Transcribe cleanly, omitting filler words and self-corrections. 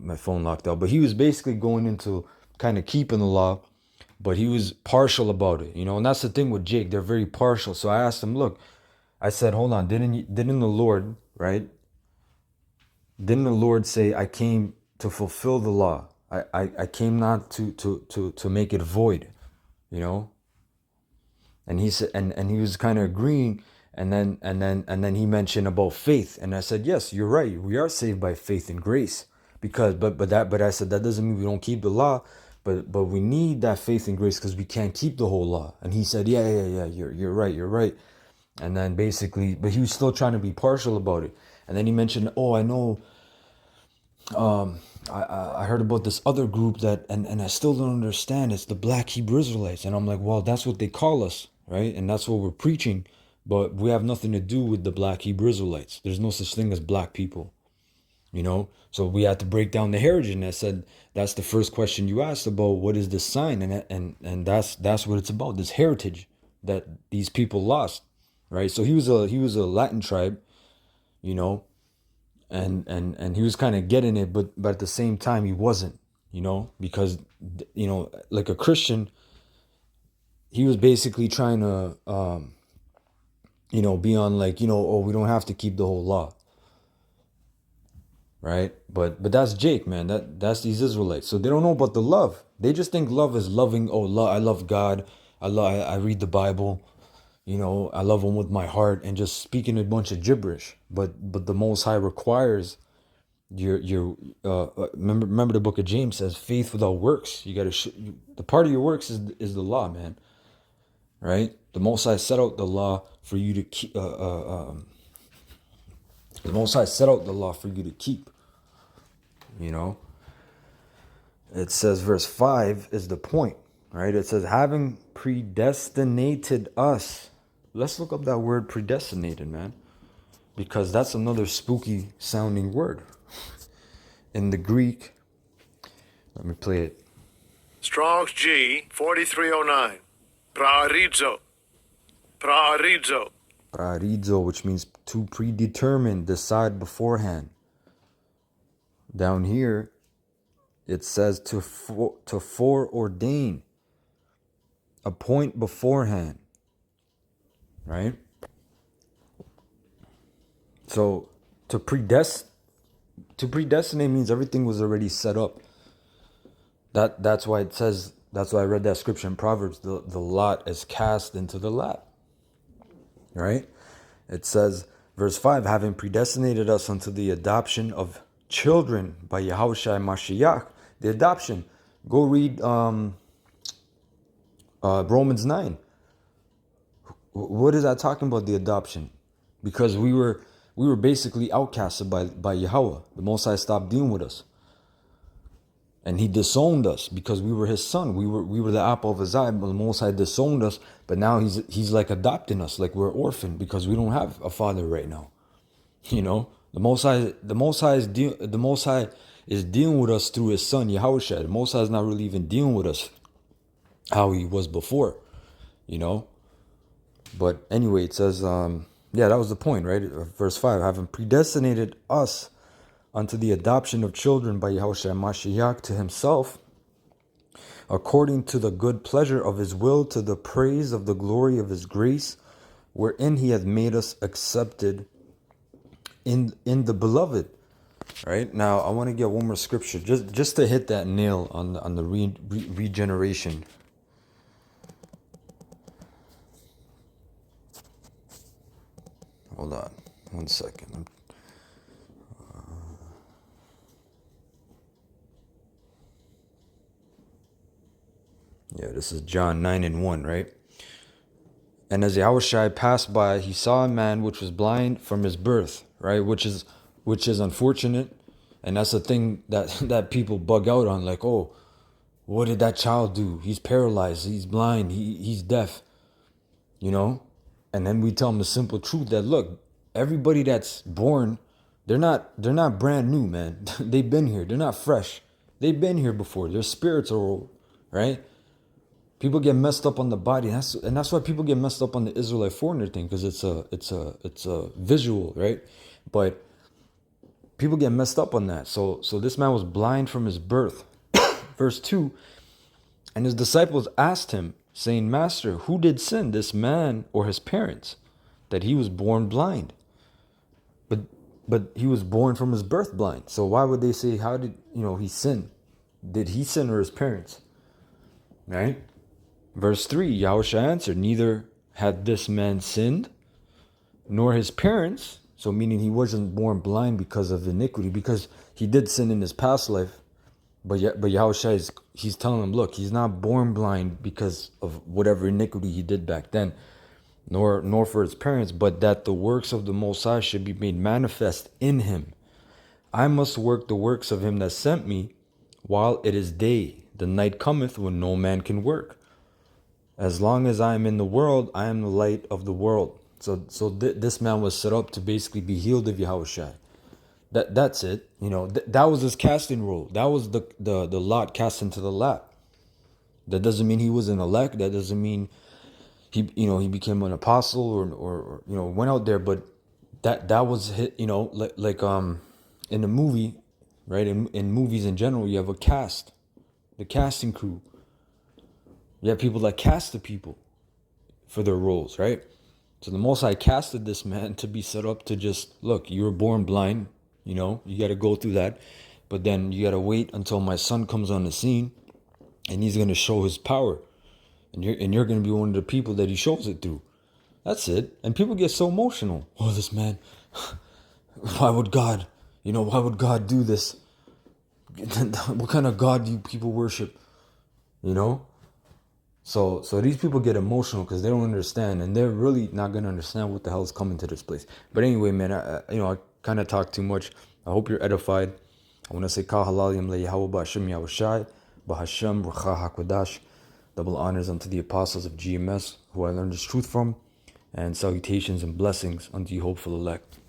my phone locked out. But he was basically going into kind of keeping the law, but he was partial about it, and that's the thing with Jake. They're very partial. So I asked him, look, I said, hold on, didn't the Lord, right? Didn't the Lord say, I came to fulfill the law? I came not to make it void, you know? And he said, and he was kind of agreeing, and then he mentioned about faith. And I said, yes, you're right. We are saved by faith and grace. But I said that doesn't mean we don't keep the law, but we need that faith and grace because we can't keep the whole law. And he said, yeah, you're right. And then basically, but he was still trying to be partial about it. And then he mentioned, oh, I know, I heard about this other group that, and I still don't understand. It's the Black Hebrew Israelites. And I'm like, well, that's what they call us, right? And that's what we're preaching. But we have nothing to do with the Black Hebrew Israelites. There's no such thing as black people, So we had to break down the heritage. And I said, that's the first question you asked about what is this sign, and that's what it's about. This heritage that these people lost, right? So he was a Latin tribe, and he was kind of getting it, but at the same time he wasn't, because like a Christian, he was basically trying to be on like, oh, we don't have to keep the whole law, right? But that's Jake, man. That's these Israelites. So they don't know about the love. They just think love is loving. Oh, I love God. I read the Bible. I love him with my heart, and just speaking a bunch of gibberish. But the Most High requires your remember the book of James says faith without works. You got to the part of your works is the law, man. Right? The Most High set out the law for you to keep. The Most High set out the law for you to keep. It says verse 5 is the point, right? It says having predestinated us. Let's look up that word predestinated, man, because that's another spooky sounding word. In the Greek, let me play it. Strong's G 4309. Praorizo. Praorizo. Praorizo, which means to predetermine, decide beforehand. Down here, it says to foreordain, appoint beforehand, right? So to predestinate means everything was already set up. That's why it says, that's why I read that scripture in Proverbs, the lot is cast into the lap, right? It says, verse 5, having predestinated us unto the adoption of children by Yahushua Mashiach. The adoption. Go read Romans 9. What is that talking about, the adoption? Because we were basically outcasted by Yahweh. The Most High stopped dealing with us. And he disowned us because we were his son. We were the apple of his eye, but the Most High disowned us. But now he's like adopting us, like we're orphaned because we don't have a father right now. The Most High is dealing with us through his son Yahushua. The Most High is not really even dealing with us how he was before, But anyway, it says, that was the point, right? Verse 5, having predestinated us unto the adoption of children by Yahushua Mashiach to himself, according to the good pleasure of his will, to the praise of the glory of his grace, wherein he hath made us accepted in the beloved. Right? Now, I want to get one more scripture, just to hit that nail on the regeneration. Hold on, 1 second. This is John 9:1, right? And as Yahushua passed by, he saw a man which was blind from his birth, right? Which is unfortunate, and that's the thing that people bug out on, like, oh, what did that child do? He's paralyzed, he's blind, he's deaf, And then we tell them the simple truth that, look, everybody that's born, they're not brand new, man. They've been here. They're not fresh. They've been here before. Their spirits are old, right? People get messed up on the body, and that's why people get messed up on the Israelite foreigner thing, because it's a visual, right? But people get messed up on that. So this man was blind from his birth. Verse 2, and his disciples asked him, saying, Master, who did sin, this man or his parents, that he was born blind? But he was born from his birth blind. So why would they say, how did, he sin? Did he sin or his parents? Right? Verse 3, Yahushua answered, neither had this man sinned, nor his parents. So meaning he wasn't born blind because of iniquity, because he did sin in his past life. But Yahushua he's telling him, look, he's not born blind because of whatever iniquity he did back then, nor for his parents, but that the works of the Most High should be made manifest in him. I must work the works of him that sent me while it is day. The night cometh when no man can work. As long as I am in the world, I am the light of the world. So this man was set up to basically be healed of Yahushua. That's it. That was his casting role. That was the lot cast into the lap. That doesn't mean he was an elect. That doesn't mean he became an apostle or went out there. But that was hit. Like in the movie, right? In movies in general, you have a cast, the casting crew. You have people that cast the people for their roles, right? So the Most High casted this man to be set up to just, look, you were born blind, you got to go through that. But then you got to wait until my son comes on the scene and he's going to show his power. And you're going to be one of the people that he shows it through. That's it. And people get so emotional. Oh, this man, why would God do this? What kind of God do you people worship? So these people get emotional because they don't understand, and they're really not going to understand what the hell is coming to this place. But anyway, man, I kind of talk too much. I hope you're edified. I want to say Ka halalim le Yahweh ba'ashem Yahushai ba'Hashem Rucha HaKodash. Double honors unto the apostles of GMS who I learned this truth from, and salutations and blessings unto you hopeful elect.